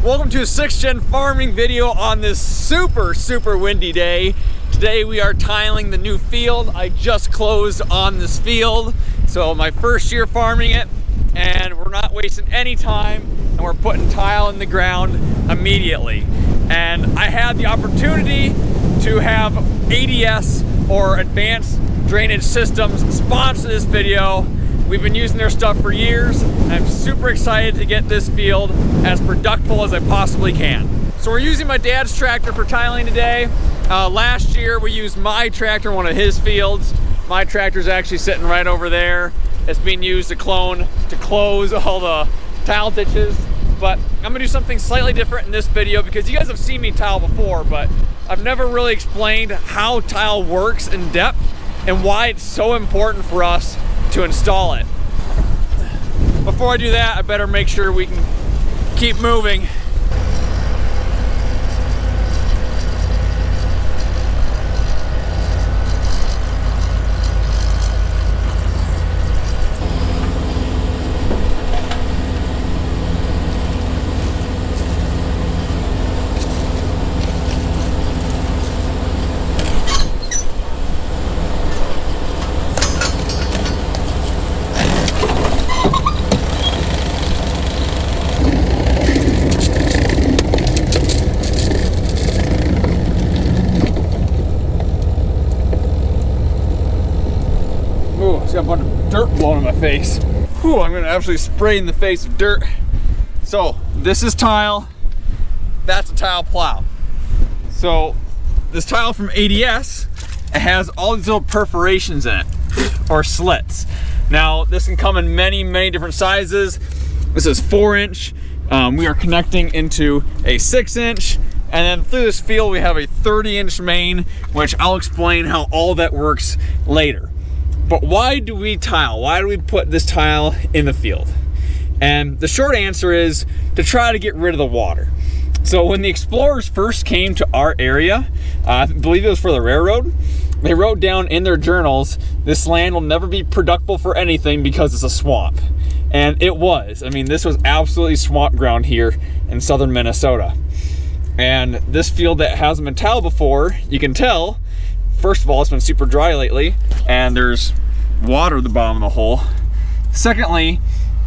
Welcome to a 6th Gen farming video on this super windy day. Today we are tiling the new field. I just closed on this field, so my first year farming it, and we're not wasting any time, and we're putting tile in the ground immediately. And I had the opportunity to have ADS, or Advanced Drainage Systems, sponsor this video. We've been using their stuff for years, and I'm super excited to get this field as productive as I possibly can. So we're using my dad's tractor for tiling today. Last year we used my tractor in one of his fields. My tractor's actually sitting right over there. It's being used to close all the tile ditches. But I'm gonna do something slightly different in this video because you guys have seen me tile before, but I've never really explained how tile works in depth and why it's so important for us to install it. Before I do that, I better make sure we can keep moving. Got a bunch of dirt blowing in my face. Whew, I'm gonna absolutely spray in the face of dirt. So this is tile, that's a tile plow. So this tile from ADS, it has all these little perforations in it, or slits. Now this can come in many different sizes. This is 4-inch. We are connecting into a 6-inch. And then through this field we have a 30-inch main, which I'll explain how all that works later. But why do we tile? Why do we put this tile in the field? And the short answer is to try to get rid of the water. So when the explorers first came to our area, I believe it was for the railroad, they wrote down in their journals, this land will never be productive for anything because it's a swamp. And it was. I mean, this was absolutely swamp ground here in southern Minnesota. And this field that hasn't been tiled before, you can tell, first of all, it's been super dry lately, and there's water at the bottom of the hole. Secondly,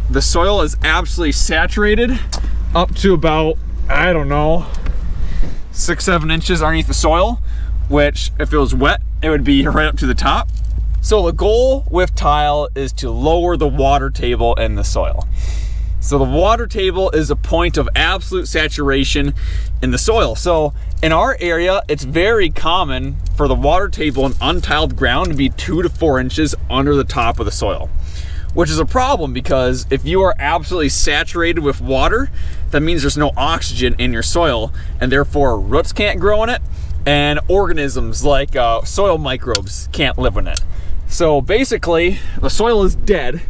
the soil is absolutely saturated up to about, I don't know, 6-7 inches underneath the soil, which if it was wet, it would be right up to the top. So the goal with tile is to lower the water table in the soil. So the water table is a point of absolute saturation in the soil. So in our area, it's very common for the water table in untiled ground to be 2 to 4 inches under the top of the soil, which is a problem because if you are absolutely saturated with water, that means there's no oxygen in your soil, and therefore roots can't grow in it, and organisms like soil microbes can't live in it. So basically, the soil is dead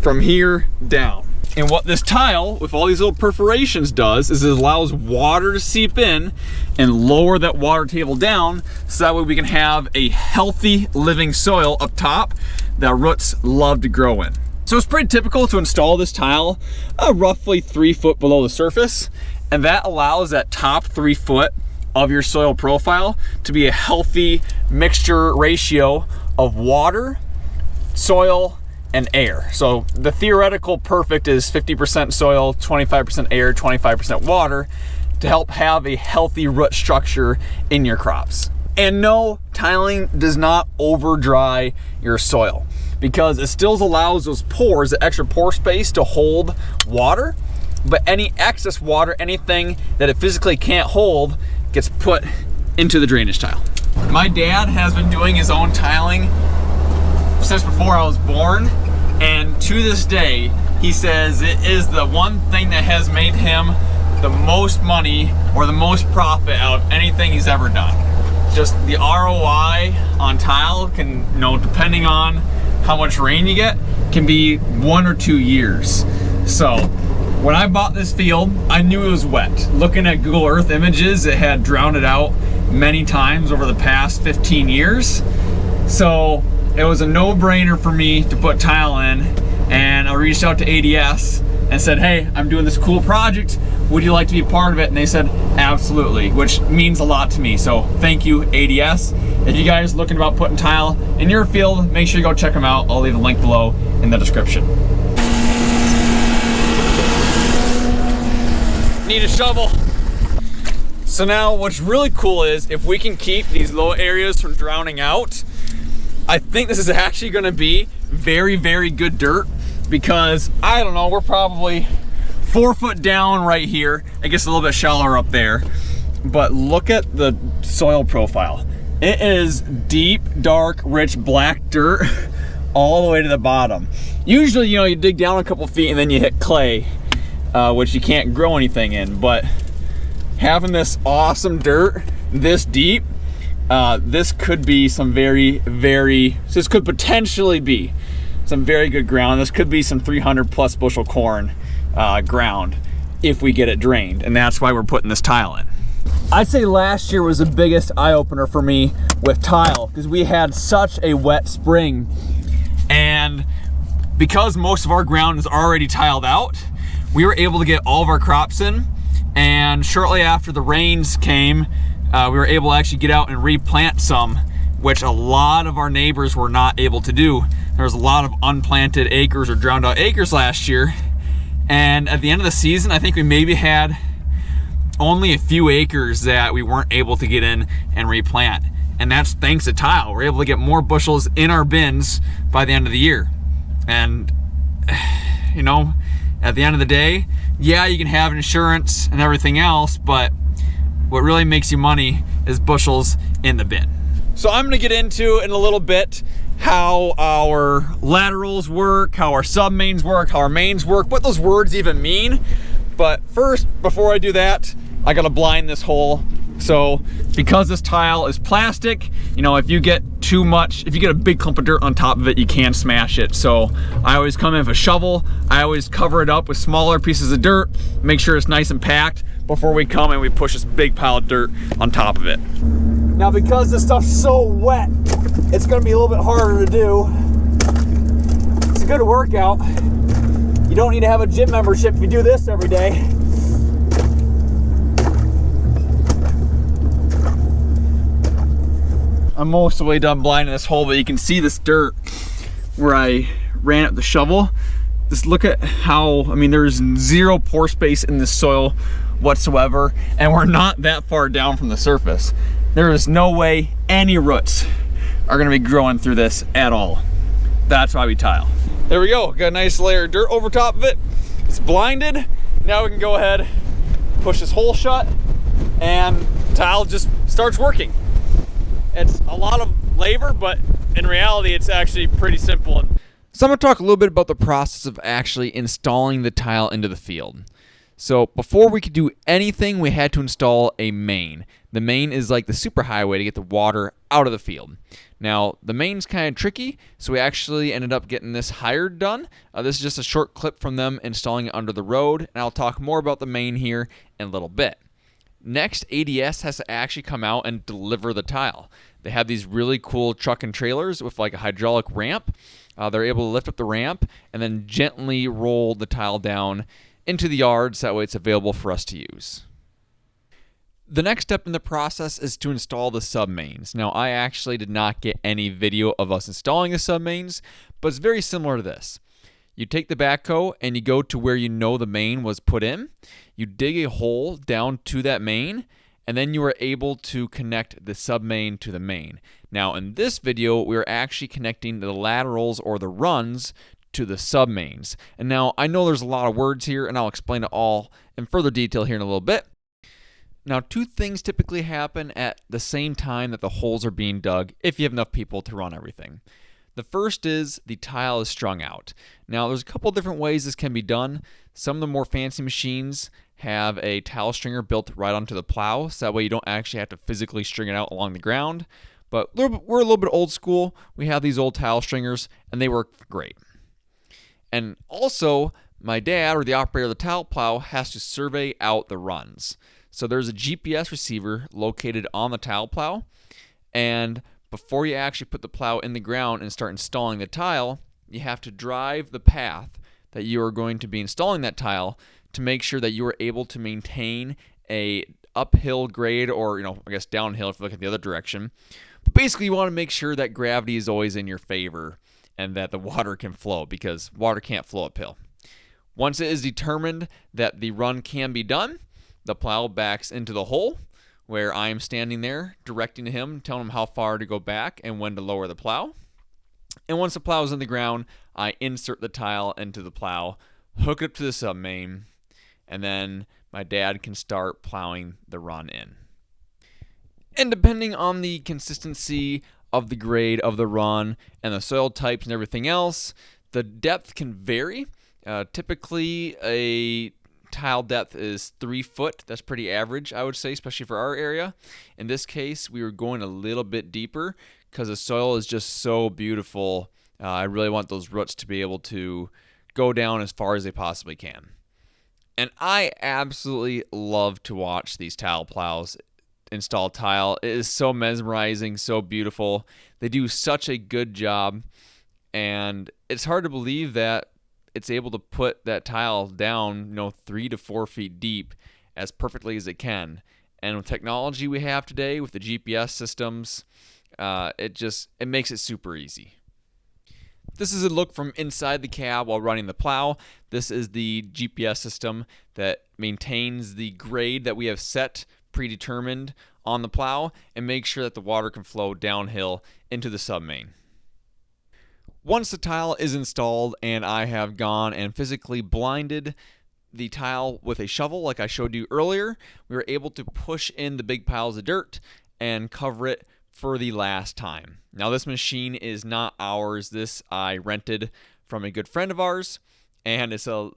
from here down. And what this tile with all these little perforations does is it allows water to seep in and lower that water table down, so that way we can have a healthy living soil up top that roots love to grow in. So it's pretty typical to install this tile roughly 3 foot below the surface, and that allows that top 3 foot of your soil profile to be a healthy mixture ratio of water, soil, and air. So the theoretical perfect is 50% soil, 25% air, 25% water to help have a healthy root structure in your crops. And no, tiling does not over dry your soil because it still allows those pores, the extra pore space to hold water, but any excess water, anything that it physically can't hold, gets put into the drainage tile. My dad has been doing his own tiling since before I was born, and to this day he says it is the one thing that has made him the most money or the most profit out of anything he's ever done. Just the ROI on tile can, you know, depending on how much rain you get, can be 1 or 2 years. So when I bought this field, I knew it was wet. Looking at Google Earth images, it had drowned it out many times over the past 15 years. So it was a no-brainer for me to put tile in, and I reached out to ADS and said, hey, I'm doing this cool project. would you like to be a part of it? And they said, absolutely, which means a lot to me. So thank you, ADS. If you guys are looking about putting tile in your field, make sure you go check them out. I'll leave a link below in the description. Need a shovel. So now what's really cool is if we can keep these low areas from drowning out, I think this is actually gonna be very, very good dirt, because I don't know, we're probably 4 foot down right here. It gets a little bit shallower up there, but look at the soil profile. It is deep, dark, rich, black dirt all the way to the bottom. Usually, you know, you dig down a couple feet and then you hit clay, which you can't grow anything in, but having this awesome dirt this deep, this could be some this could potentially be some very good ground. This could be some 300 plus bushel corn ground if we get it drained, and that's why we're putting this tile in. I'd say last year was the biggest eye-opener for me with tile, because we had such a wet spring, and because most of our ground is already tiled out, we were able to get all of our crops in, and shortly after the rains came, we were able to actually get out and replant some, which a lot of our neighbors were not able to do. There was a lot of unplanted acres or drowned out acres last year, and at the end of the season, I think we maybe had only a few acres that we weren't able to get in and replant, and that's thanks to tile. We're able to get more bushels in our bins by the end of the year. And you know, at the end of the day, yeah, you can have insurance and everything else, but what really makes you money is bushels in the bin. So I'm gonna get into in a little bit how our laterals work, how our sub mains work, how our mains work, what those words even mean. But first, before I do that, I gotta blind this hole. So because this tile is plastic, you know, if you get too much, if you get a big clump of dirt on top of it, you can smash it. So I always come in with a shovel. I always cover it up with smaller pieces of dirt, make sure it's nice and packed before we come and we push this big pile of dirt on top of it. Now, because this stuff's so wet, it's gonna be a little bit harder to do. It's a good workout. You don't need to have a gym membership if you do this every day. I'm most of the way done blinding this hole, but you can see this dirt where I ran up the shovel. Just look at how, I mean, there's zero pore space in this soil whatsoever, and we're not that far down from the surface. There is no way any roots are gonna be growing through this at all. That's why we tile. There we go, got a nice layer of dirt over top of it. It's blinded. Now we can go ahead, push this hole shut, and the tile just starts working. It's a lot of labor, but in reality, it's actually pretty simple. So I'm gonna talk a little bit about the process of actually installing the tile into the field. So before we could do anything, we had to install a main. The main is like the superhighway to get the water out of the field. Now, the main's kind of tricky, so we actually ended up getting this hired done. This is just a short clip from them installing it under the road, and I'll talk more about the main here in a little bit. Next, ADS has to actually come out and deliver the tile. They have these really cool truck and trailers with like a hydraulic ramp. They're able to lift up the ramp and then gently roll the tile down into the yard so that way it's available for us to use. The next step in the process is to install the sub-mains. Now, I actually did not get any video of us installing the sub-mains, but it's very similar to this. You take the backhoe and you go to where you know the main was put in. You dig a hole down to that main, and then you are able to connect the sub-main to the main. Now, in this video, we are actually connecting the laterals or the runs to the sub-mains. And now, I know there's a lot of words here, and I'll explain it all in further detail here in a little bit. Now, two things typically happen at the same time that the holes are being dug if you have enough people to run everything. The first is the tile is strung out. Now, there's a couple different ways this can be done. Some of the more fancy machines have a tile stringer built right onto the plow, so that way you don't actually have to physically string it out along the ground. But we're a little bit old school. We have these old tile stringers, and they work great. And also, my dad, or the operator of the tile plow, has to survey out the runs. So there's a GPS receiver located on the tile plow, and before you actually put the plow in the ground and start installing the tile, you have to drive the path that you are going to be installing that tile to make sure that you are able to maintain a uphill grade, or I guess downhill if you look at the other direction. But basically you want to make sure that gravity is always in your favor and that the water can flow, because water can't flow uphill. Once it is determined that the run can be done, the plow backs into the hole where I am standing there directing him, telling him how far to go back and when to lower the plow. And once the plow is in the ground, I insert the tile into the plow, hook it up to the submain, and then my dad can start plowing the run in. And depending on the consistency of the grade of the run and the soil types and everything else, the depth can vary. Typically, a tile depth is 3 foot. That's pretty average, I would say, especially for our area. In this case, we were going a little bit deeper because the soil is just so beautiful. I really want those roots to be able to go down as far as they possibly can. And I absolutely love to watch these tile plows install tile. It is so mesmerizing, so beautiful. They do such a good job, and it's hard to believe that it's able to put that tile down 3 to 4 feet deep as perfectly as it can. And with technology we have today with the GPS systems, it makes it super easy. This is a look from inside the cab while running the plow. This is the GPS system that maintains the grade that we have set predetermined on the plow and makes sure that the water can flow downhill into the submain. Once the tile is installed and I have gone and physically blinded the tile with a shovel like I showed you earlier, we were able to push in the big piles of dirt and cover it for the last time. Now this machine is not ours. This I rented from a good friend of ours, and it's a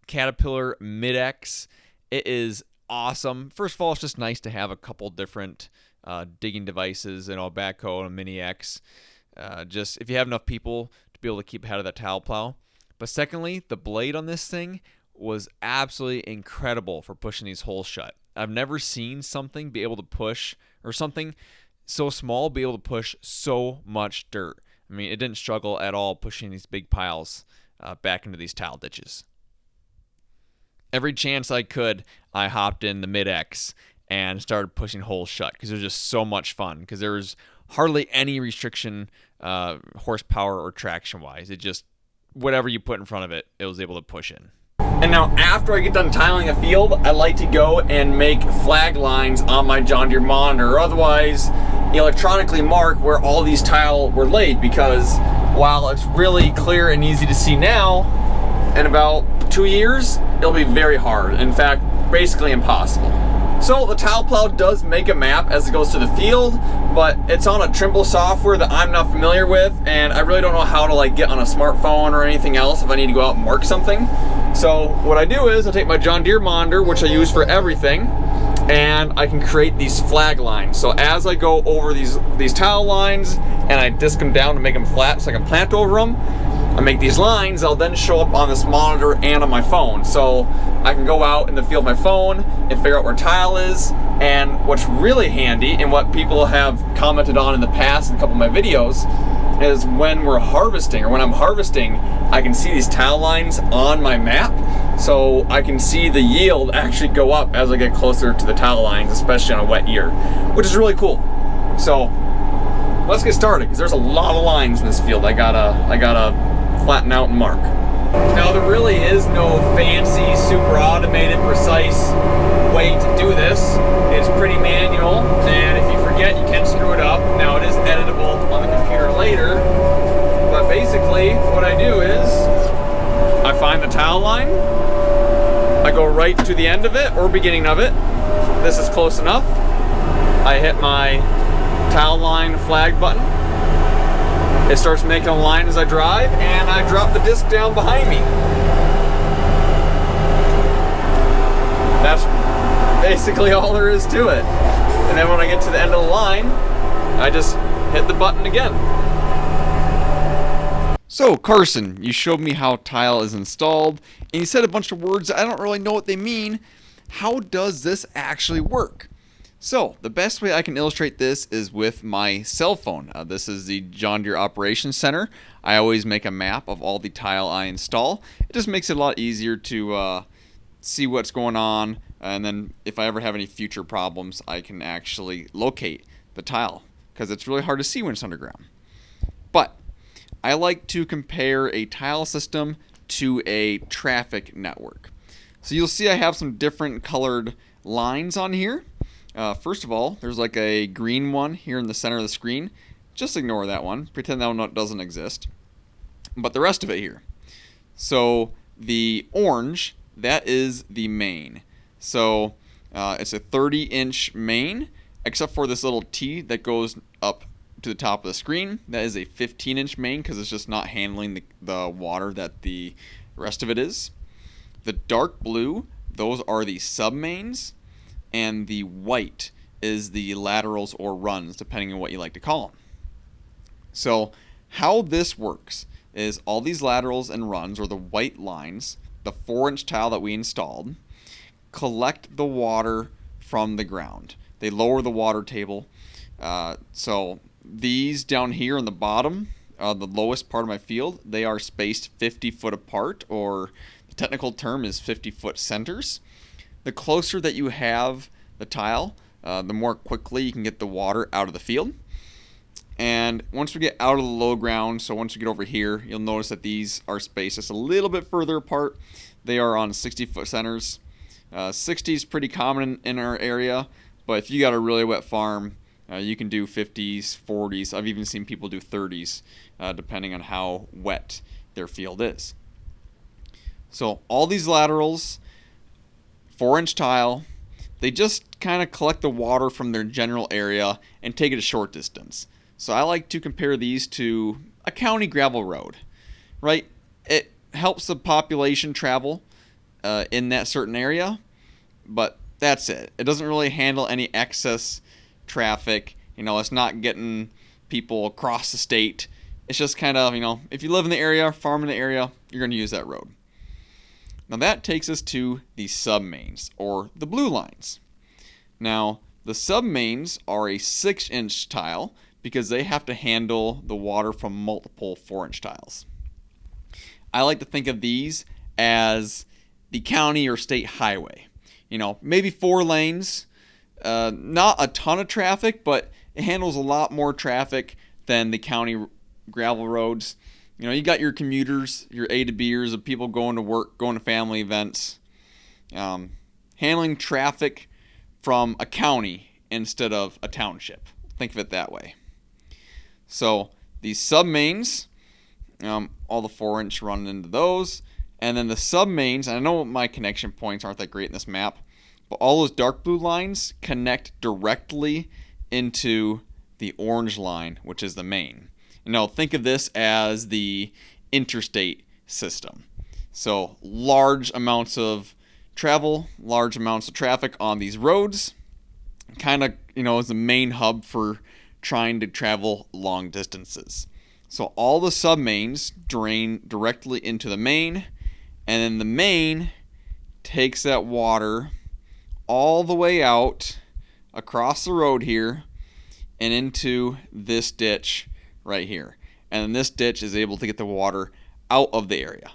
Caterpillar Mid-X. It is awesome. First of all, it's just nice to have a couple different digging devices, a backhoe and a Mini X. Just if you have enough people to be able to keep ahead of that tile plow. But secondly, the blade on this thing was absolutely incredible for pushing these holes shut. I've never seen something be able to push, or something so small be able to push so much dirt. I mean, it didn't struggle at all pushing these big piles back into these tile ditches. Every chance I could, I hopped in the Mid-X and started pushing holes shut because it was just so much fun, because there was hardly any restriction horsepower or traction wise. It just, whatever you put in front of it, it was able to push in. And now after I get done tiling a field, I like to go and make flag lines on my John Deere monitor, or otherwise electronically mark where all these tile were laid, because while it's really clear and easy to see now, in about 2 years, it'll be very hard. In fact, basically impossible. So the tile plow does make a map as it goes to the field, but it's on a Trimble software that I'm not familiar with, and I really don't know how to get on a smartphone or anything else if I need to go out and mark something. So what I do is I take my John Deere monitor, which I use for everything, and I can create these flag lines. So as I go over these tile lines and I disc them down to make them flat so I can plant over them, I make these lines. I'll then show up on this monitor and on my phone. So I can go out in the field with my phone and figure out where tile is. And what's really handy, and what people have commented on in the past in a couple of my videos, is when we're harvesting, or when I'm harvesting, I can see these tile lines on my map. So I can see the yield actually go up as I get closer to the tile lines, especially on a wet year, which is really cool. So let's get started, because there's a lot of lines in this field I gotta flatten out and mark. Now there really is no fancy, super automated, precise way to do this. It's pretty manual, and if you forget, you can screw it up. Now it is editable on the computer later, but basically what I do is I find the tile line, I go right to the end of it or beginning of it. This is close enough. I hit my tile line flag button. It starts making a line as I drive, and I drop the disc down behind me. That's basically all there is to it. And then when I get to the end of the line, I just hit the button again. So Carson, you showed me how tile is installed, and you said a bunch of words I don't really know what they mean. How does this actually work? So the best way I can illustrate this is with my cell phone. This is the John Deere Operations Center. I always make a map of all the tile I install. It just makes it a lot easier to see what's going on, and then if I ever have any future problems, I can actually locate the tile, because it's really hard to see when it's underground. But I like to compare a tile system to a traffic network. So you'll see I have some different colored lines on here. First of all, there's like a green one here in the center of the screen. Just ignore that one. Pretend that one doesn't exist. But the rest of it here. So the orange, that is the main. So it's a 30-inch main, except for this little T that goes up to the top of the screen. That is a 15-inch main because it's just not handling the water that the rest of it is. The dark blue, those are the sub-mains, and the white is the laterals or runs, depending on what you like to call them. So how this works is all these laterals and runs, or the white lines, the 4-inch tile that we installed, collect the water from the ground. They lower the water table. So these down here on the bottom, the lowest part of my field, they are spaced 50 foot apart, or the technical term is 50-foot centers. The closer that you have the tile, the more quickly you can get the water out of the field. And once we get out of the low ground, so once we get over here, you'll notice that these are spaced just a little bit further apart. They are on 60-foot centers. 60 is pretty common in our area, but if you got a really wet farm, you can do 50s, 40s. I've even seen people do 30s, depending on how wet their field is. So all these laterals, 4-inch tile, they just kind of collect the water from their general area and take it a short distance. So I like to compare these to a county gravel road, right? It helps the population travel in that certain area, but that's it. It doesn't really handle any excess traffic. It's not getting people across the state. It's just kind of, if you live in the area, farm in the area, you're going to use that road. Now that takes us to the sub-mains, or the blue lines. Now, the sub-mains are a 6-inch tile because they have to handle the water from multiple 4-inch tiles. I like to think of these as the county or state highway. Maybe 4 lanes, not a ton of traffic, but it handles a lot more traffic than the county gravel roads. You got your commuters, your A to B'ers of people going to work, going to family events, handling traffic from a county instead of a township. Think of it that way. So these sub-mains, all the 4-inch run into those. And then the sub-mains, I know my connection points aren't that great in this map, but all those dark blue lines connect directly into the orange line, which is the main. Now think of this as the interstate system. So large amounts of travel, large amounts of traffic on these roads, kind of, is the main hub for trying to travel long distances. So all the sub-mains drain directly into the main, and then the main takes that water all the way out across the road here and into this ditch right here. And then this ditch is able to get the water out of the area.